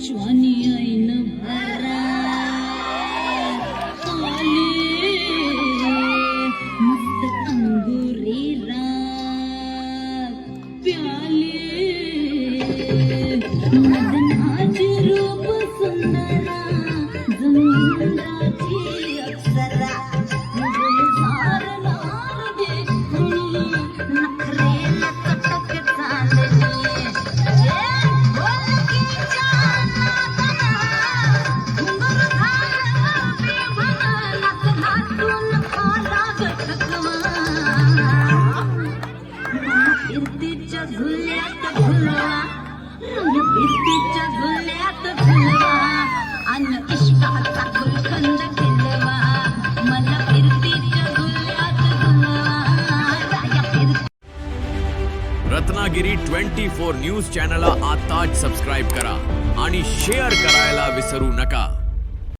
ज्वानी ऐन भरा आले मस्त अंगुरी रात प्याले मदन आज रूप सुंदरा जमुनाची अप्सरा गुलजार लाल देखणी नखरेला चटक चालली फिरतीच्या झुल्यात झुलवा फिरतीच्या झुल्यात झुलवा अन इश्काचा गुलखंद खिलवा मला फिरतीच्या झुल्यात झुलवा राया फिर रत्नागिरी 24 न्यूज चॅनलला आताच सबस्क्राइब करा आणि शेअर करायला विसरू नका।